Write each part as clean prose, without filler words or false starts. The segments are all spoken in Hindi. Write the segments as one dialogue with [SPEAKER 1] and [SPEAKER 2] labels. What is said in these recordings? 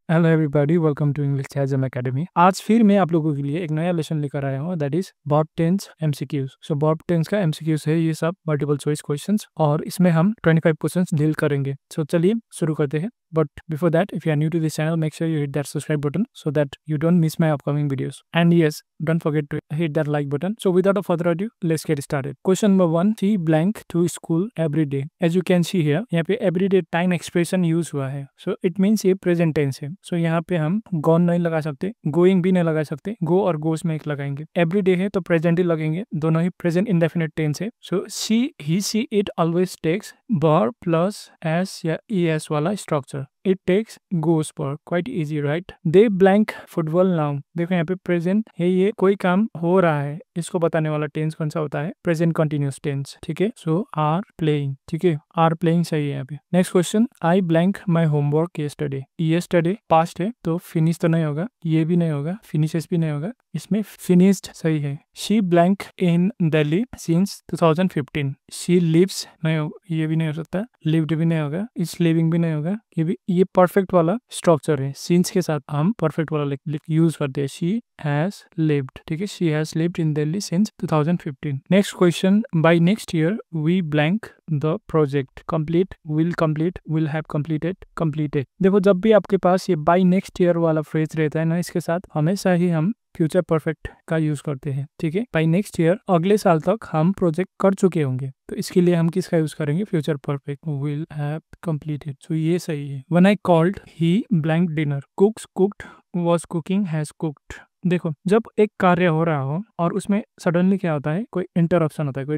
[SPEAKER 1] Hello everybody, welcome to English Chasm academy. आज फिर मैं आप लोगों के लिए एक नया लेसन लेकर आया हूँ, that is verb tense MCQs. So verb tense का एमसीक्यूज है ये सब मल्टीपल चॉइस क्वेश्चंस, और इसमें हम 25 क्वेश्चंस डील करेंगे। सो चलिए शुरू करते हैं। But before that, if you are new to this channel, make sure you hit that subscribe button so that you don't miss my upcoming videos. And yes, don't forget to hit that like button. So without a further ado, let's get started. Question number 1, see blank to school every day. As you can see here, यहाँ पे everyday time expression use हुआ है. So it means ये present tense है. So यहाँ पे हम gone नहीं लगा सकते, going भी नहीं लगा सकते, go और goes में एक लगाएंगे. Everyday है तो present ही लगेंगे, दोनों ही present indefinite tense है. So she, he, she, it always takes verb plus s या es वाला structure. It takes goes पर, quite easy right? They blank football now. देखो यहाँ पे प्रेजेंट है, ये कोई काम हो रहा है, इसको बताने वाला टेंस कौन सा होता है? प्रेजेंट कंटिन्यूस टेंस, ठीक है। सो आर प्लेइंग, ठीक है, आर प्लेइंग सही है यहाँ पे। Next question, I blank my homework yesterday. Yesterday past है तो फिनिश तो नहीं होगा, ये भी नहीं होगा, फिनिशेस भी नहीं होगा, इसमें फिनिश्ड सही है। She blank in Delhi since 2015। She lives नहीं होगा, ये भी नहीं हो सकता, लिव्ड भी नहीं होगा, इस लिविंग भी नहीं होगा, ये भी, ये परफेक्ट वाला स्ट्रक्चर है, सिंस के साथ हम परफेक्ट वाला यूज करते हैं। शी हैज लिव्ड, ठीक है, she has lived in Delhi since 2015। Next question, by next year we blank the project. Complete, will have completed, completed. देखो जब भी आपके पास ये बाय नेक्स्ट ईयर वाला फ्रेज रहता है ना, इसके साथ हमेशा ही हम फ्यूचर परफेक्ट का यूज करते हैं, ठीक है। बाय नेक्स्ट ईयर, अगले साल तक हम प्रोजेक्ट कर चुके होंगे, तो इसके लिए हम किसका यूज करेंगे? Future perfect, will have completed. So ये सही है। When I called he blank dinner, cooks cooked, was cooking, has cooked. देखो जब एक कार्य हो रहा हो और उसमें सडनली क्या होता है, कोई इंटरप्शन होता है, कोई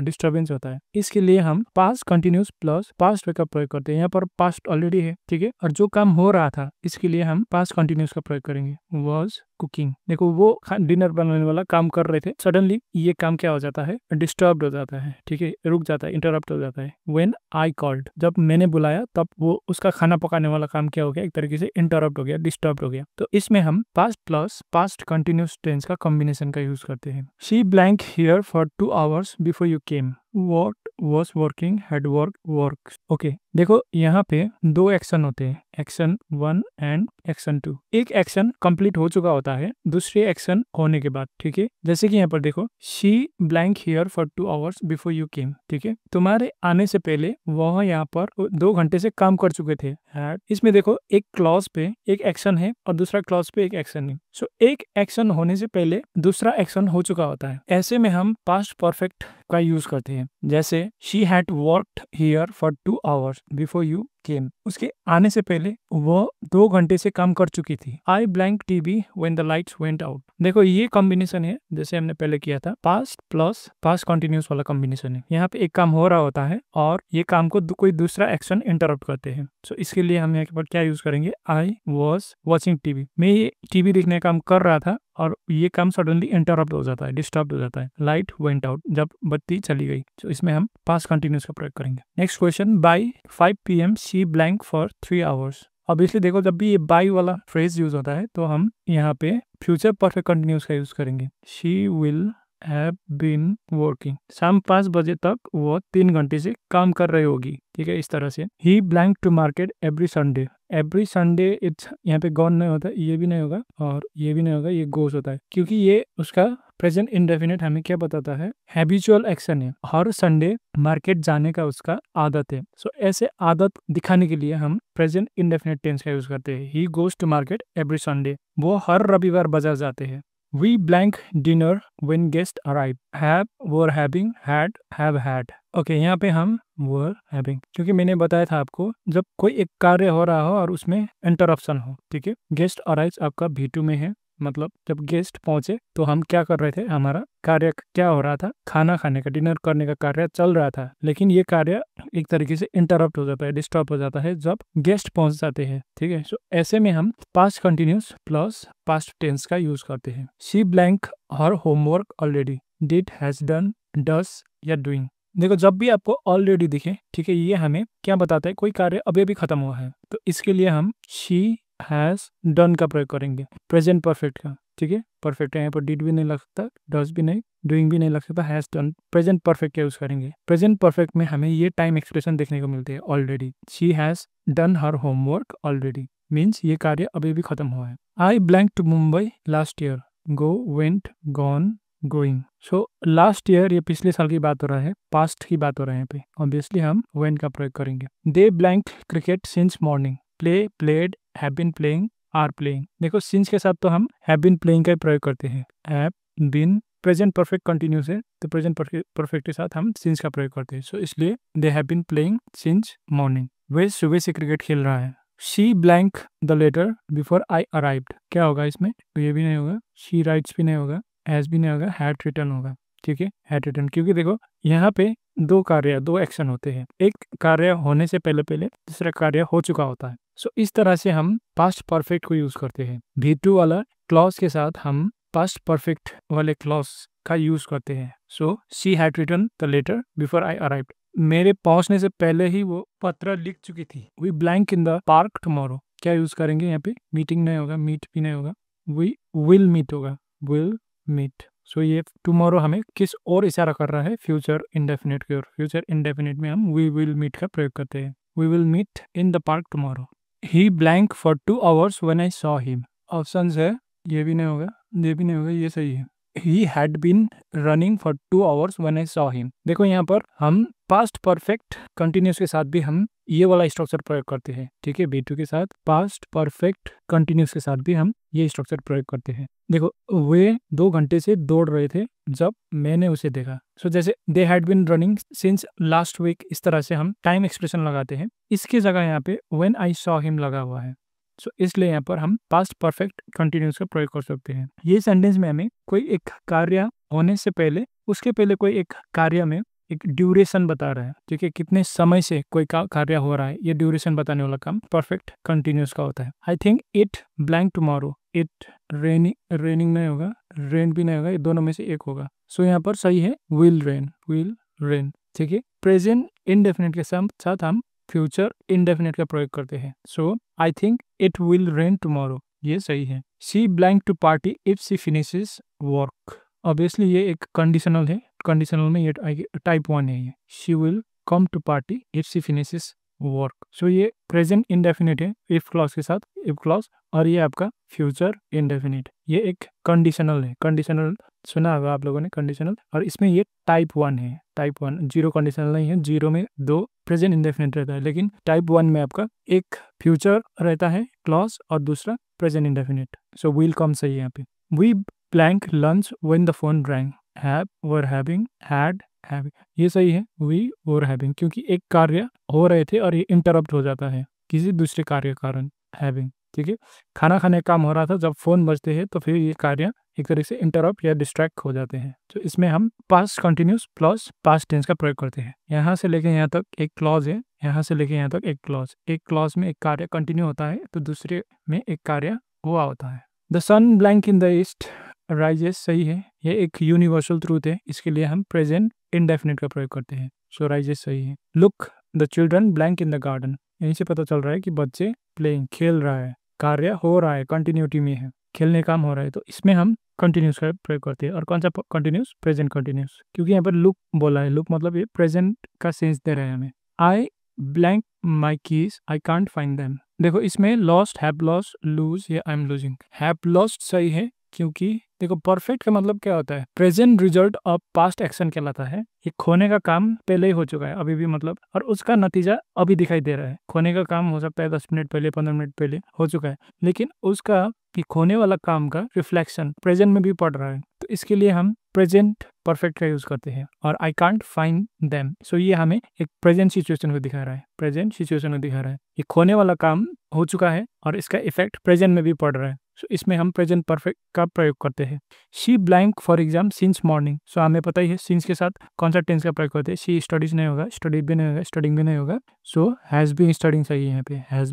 [SPEAKER 1] डिस्टर्बेंस होता है, इसके लिए हम पास्ट कंटिन्यूस प्लस पास्ट वे का प्रयोग करते हैं। यहाँ पर पास्ट ऑलरेडी है, ठीक है, और जो काम हो रहा था इसके लिए हम पास्ट कंटिन्यूस का प्रयोग करेंगे, वाज कुकिंग। देखो वो डिनर बनाने वाला काम कर रहे थे, सडनली ये काम क्या हो जाता है? डिस्टर्ब हो जाता है, ठीक है, रुक जाता है, इंटरप्ट हो जाता है। व्हेन आई कॉल्ड, जब मैंने बुलाया तब वो उसका खाना पकाने वाला काम क्या हो गया? एक तरीके से इंटरप्ट हो गया, डिस्टर्ब हो गया। तो इसमें हम past plus past continuous tense का कॉम्बिनेशन का यूज करते हैं। She blank here for 2 hours before you came. What was working, had worked, works. Okay, देखो यहाँ पे दो एक्शन होते हैं, एक्शन 1 एंड एक्शन 2। एक एक्शन कंप्लीट हो चुका होता है दूसरे एक्शन होने के बाद, ठीक है। जैसे कि यहाँ पर देखो, she blank here for 2 hours before you केम, ठीक है, तुम्हारे आने से पहले वह यहाँ पर 2 घंटे से काम कर चुके थे। had, इसमें देखो एक क्लॉज पे एक एक्शन है और दूसरा क्लॉज पे एक एक्शन है। सो एक एक्शन होने से पहले दूसरा एक्शन हो चुका होता है, ऐसे में हम पास्ट परफेक्ट का यूज करते हैं। जैसे she had worked here for 2 hours before you केम, उसके आने से पहले वो 2 घंटे से काम कर चुकी थी। आई blank TV when the lights went out. देखो ये कॉम्बिनेशन है जैसे हमने पहले किया था, पास्ट प्लस पास्ट कंटिन्यूस वाला कॉम्बिनेशन है। यहाँ पे एक काम हो रहा होता है और ये काम को कोई दूसरा एक्शन इंटरप्ट करते हैं। सो इसके लिए हम यहाँ पर क्या यूज करेंगे? आई वॉज वॉचिंग टीवी, मैं ये टीवी देखने का काम कर रहा था और ये काम सडनली इंटरप्ट हो जाता है, डिस्टर्ब हो जाता है। लाइट वेंट आउट, जब बत्ती चली गई। तो इसमें हम पास्ट कंटिन्यूस का प्रयोग करेंगे। Next question, by 5 PM she blank for 3 hours. Obviously देखो जब भी ये बाय वाला फ्रेज यूज होता है तो हम यहाँ पे फ्यूचर परफेक्ट कंटिन्यूस का यूज करेंगे। She will have been working, शाम 5 बजे तक वो 3 घंटे से काम कर रही होगी, ठीक है, इस तरह से। He blank to market every Sunday. Every Sunday, it's यहाँ पे गॉन नहीं होता, ये भी नहीं होगा और ये भी नहीं होगा, ये गोस होता है, क्योंकि ये उसका प्रेजेंट इंडेफिनिट हमें क्या बताता है? हैबिचुअल एक्शन है, हर संडे मार्केट जाने का उसका आदत है। सो ऐसे आदत दिखाने के लिए हम प्रेजेंट इंडेफिनिट टेंस का यूज करते हैं। He goes to market every Sunday, वो हर रविवार बाजार जाते हैं। We blank dinner when guest arrive. Have, were having, had, have had. Okay, यहाँ पे हम were having, क्योंकि मैंने बताया था आपको जब कोई एक कार्य हो रहा हो और उसमें इंटरप्शन हो, ठीक है। गेस्ट अराइव्स आपका V2 में है, मतलब जब गेस्ट पहुंचे तो हम क्या कर रहे थे? हमारा कार्य क्या हो रहा था? खाना खाने का, डिनर करने का कार्य चल रहा था, लेकिन ये कार्य एक तरीके से इंटरप्ट हो जाता है, डिस्टर्ब हो जाता है जब गेस्ट पहुंच जाते हैं, ठीक है। सो ऐसे में हम past continuous plus past tense का यूज करते हैं। She blank her homework already, did, has done, does या डूइंग। देखो जब भी आपको ऑलरेडी दिखे, ठीक है, ये हमें क्या बताता है? कोई कार्य अभी अभी खत्म हुआ है, तो इसके लिए हम शी हैज डन का प्रयोग करेंगे, प्रेजेंट परफेक्ट का, ठीक है। परफेक्ट है, यहाँ पर डिड भी नहीं लग सकता, डस भी नहीं, डूइंग भी नहीं लग सकता, हैज डन, प्रेजेंट परफेक्ट का यूज करेंगे। प्रेजेंट परफेक्ट में हमें ये टाइम एक्सप्रेशन देखने को मिलते हैं, already. She has done her homework already. Means ये कार्य अभी भी खत्म हुआ है। I blank to Mumbai last year, go, went, gone, going. So last year ये पिछले साल की बात हो रहा है, पास्ट की बात हो रहा है यहाँ पे, ऑब्वियसली हम वेंट का प्रयोग करेंगे। They blank cricket since morning, play, played, have been playing, are playing. देखो सिंस के साथ तो हम हैव बीन प्लेइंग का प्रयोग करते हैं। Have been present perfect continuous है, तो प्रेजेंट परफेक्ट के साथ हम सिंस का प्रयोग करते हैं। सो इसलिए they have been playing since morning, वे सुबह से क्रिकेट खेल रहा है। She blank the letter before I arrived, क्या होगा इसमें, तो ये भी नहीं होगा, शी राइट्स भी नहीं होगा, हैज भी नहीं होगा, हैड रिटर्न होगा। ठीक है, हैड रिटर्न, क्योंकि देखो यहाँ पे दो एक्शन होते हैं, एक कार्य होने से पहले पहले दूसरा कार्य हो चुका होता है। सो इस तरह से हम पास्ट परफेक्ट को यूज करते हैं। V2 वाला क्लॉज के साथ हम पास्ट परफेक्ट वाले क्लॉज का यूज करते हैं। So she had return the letter before I arrived, मेरे पहुंचने से पहले ही वो पत्र लिख चुकी थी। We blank in the park tomorrow, क्या यूज करेंगे यहाँ पे, मीटिंग नहीं होगा, मीट भी नहीं होगा, वी विल मीट होगा, विल मीट। सो ये टुमारो हमें किस और इशारा कर रहा है, फ्यूचर इंडेफिनिट की ओर। फ्यूचर इंडेफिनिट में हम वी विल मीट का प्रयोग करते हैं। We will meet in the park tomorrow. He blank for 2 hours when I saw him, option है, ये भी नहीं होगा, ये भी नहीं होगा, ये सही है। He had been running for 2 hours when I saw him। देखो यहाँ पर हम पास्ट परफेक्ट कंटिन्यूस के साथ भी हम ये वाला स्ट्रक्चर प्रयोग करते हैं। ठीक है, V2 के साथ पास्ट परफेक्ट कंटिन्यूस के साथ भी हम ये स्ट्रक्चर प्रयोग करते हैं। देखो वे 2 घंटे से दौड़ रहे थे जब मैंने उसे देखा। सो जैसे they had been running since last week, इस तरह से हम टाइम एक्सप्रेशन लगाते हैं। इसकी जगह यहाँ पे व्हेन आई सॉ हिम लगा हुआ है। सो इसलिए यहाँ पर हम पास्ट परफेक्ट कंटिन्यूस का प्रयोग कर सकते हैं। ये सेंटेंस में हमें कोई एक कार्य होने से पहले, उसके पहले कोई एक कार्य में एक ड्यूरेशन बता रहा है। ठीक है, कितने समय से कोई कार्य हो रहा है, ये ड्यूरेशन बताने वाला काम परफेक्ट कंटिन्यूस का होता है। आई think it blank tomorrow, it raining नहीं होगा, रेन भी नहीं होगा, ये दोनों में से एक होगा। सो यहाँ पर सही है विल रेन। ठीक है, प्रेजेंट इंडेफिनिट के साथ हम फ्यूचर इंडेफिनिट का प्रयोग करते हैं। So I think it will rain tomorrow, ये सही है। She blank to party if she finishes work, obviously ये एक कंडीशनल है, कंडीशनल में ये टाइप 1 है। ये she will come to party if she finishes work. So ये प्रेजेंट इंडेफिनिट है इफ क्लॉज के साथ, इफ क्लॉज, और ये आपका फ्यूचर इंडेफिनिट, ये एक कंडीशनल है। कंडीशनल सुना होगा आप लोगों ने, कंडीशनल, और इसमें ये टाइप 1 है। टाइप 1 जीरो कंडीशनल नहीं है, जीरो में 2 प्रेजेंट इंडेफिनिट रहता है, लेकिन टाइप 1 में आपका एक फ्यूचर रहता है क्लॉज और दूसरा present indefinite. So will come सही है यहाँ पे। We blank lunch when the phone rang, have, were having, had, having, ये सही है, वी वर हैविंग, क्योंकि एक कार्य हो रहे थे और ये इंटरप्ट हो जाता है किसी दूसरे कार्य के कारण, हैविंग। ठीक है, खाना खाने का काम हो रहा था, जब फोन बजते हैं तो फिर ये कार्य एक तरीके से इंटरप्ट या डिस्ट्रैक्ट हो जाते हैं। तो इसमें हम past continuous plus past tense का प्रयोग करते हैं। यहाँ से लेके यहाँ तक एक क्लॉज है, यहाँ से लेके यहाँ तक एक क्लॉज। एक क्लॉज में एक कार्य कंटिन्यू होता है तो दूसरे में एक कार्य हुआ होता है। The sun blank in the east rises, सही है, ये एक यूनिवर्सल ट्रूथ है, इसके लिए हम प्रेजेंट इंडेफिनिट का प्रयोग करते हैं। सो राइजेस सही है। Look the children blank in the garden, यहीं से पता चल रहा है कि बच्चे प्लेइंग, खेल रहा है, कार्य हो रहा है, कंटिन्यूटी में है, खेलने काम हो रहा है, तो इसमें हम कंटिन्यूस का प्रयोग करते हैं। और कौन सा कंटिन्यूस, प्रेजेंट कंटिन्यूस, क्योंकि यहाँ पर लुक बोला है, लुक मतलब ये प्रेजेंट का सेंस दे रहा है हमें। आई blank my keys, I can't find them, देखो इसमें लॉस्ट, हैव लॉस्ट, लूज या I am losing. Have lost सही है, क्योंकि देखो परफेक्ट का मतलब क्या होता है, present result of past action कहलाता है। ये खोने का काम पहले ही हो चुका है, अभी भी मतलब, और उसका नतीजा अभी दिखाई दे रहा है। खोने का काम हो सकता है 10 मिनट पहले, 15 मिनट पहले हो चुका है, लेकिन उसका कि खोने वाला काम का रिफ्लेक्शन प्रेजेंट में भी पड़ रहा है, तो इसके लिए हम प्रेजेंट परफेक्ट का यूज करते हैं। और आई कांट फाइंड देम, सो ये हमें एक प्रेजेंट सिचुएशन को दिखा रहा है, प्रेजेंट सिचुएशन को दिखा रहा है। ये खोने वाला काम हो चुका है और इसका इफेक्ट प्रेजेंट में भी पड़ रहा है, सो इसमें हम प्रेजेंट परफेक्ट का प्रयोग करते हैं। She blank for exam since morning, so हमें पता ही है सिंस के साथ कौन सा टेंस का प्रयोग करते हैं। शी स्टडीज नहीं होगा, स्टडीड भी नहीं होगा, स्टडिंग भी नहीं होगा, सो हैज बीन स्टडिंग सही है यहाँ पे, हैज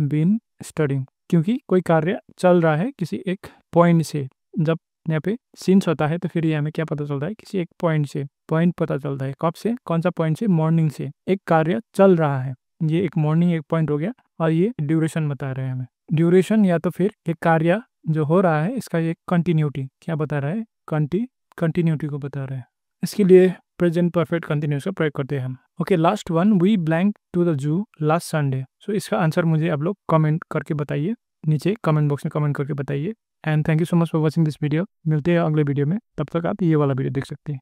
[SPEAKER 1] बीन स्टडिंग, क्योंकि कोई कार्य चल रहा है किसी एक पॉइंट से। जब यहाँ पे सिंस होता है तो फिर ये हमें क्या पता चलता है, किसी एक पॉइंट से, पॉइंट पता चलता है, कब से, कौन सा पॉइंट से, मॉर्निंग से। एक कार्य चल रहा है, ये एक मॉर्निंग एक पॉइंट हो गया, और ये ड्यूरेशन बता रहे हैं हमें। ड्यूरेशन या तो फिर एक कार्य जो हो रहा है इसका एक कंटिन्यूटी क्या बता रहा है, कंटिन्यूटी को बता रहा है। इसके लिए प्रेजेंट परफेक्ट कंटिन्यूस का प्रयोग करते हैं हम। Okay, last one, we blank to the zoo last Sunday. So इसका आंसर मुझे आप लोग कमेंट करके बताइए, नीचे कमेंट बॉक्स में कमेंट करके बताइए। And thank you so much for watching this video. मिलते हैं अगले वीडियो में, तब तक आप ये वाला वीडियो देख सकते हैं।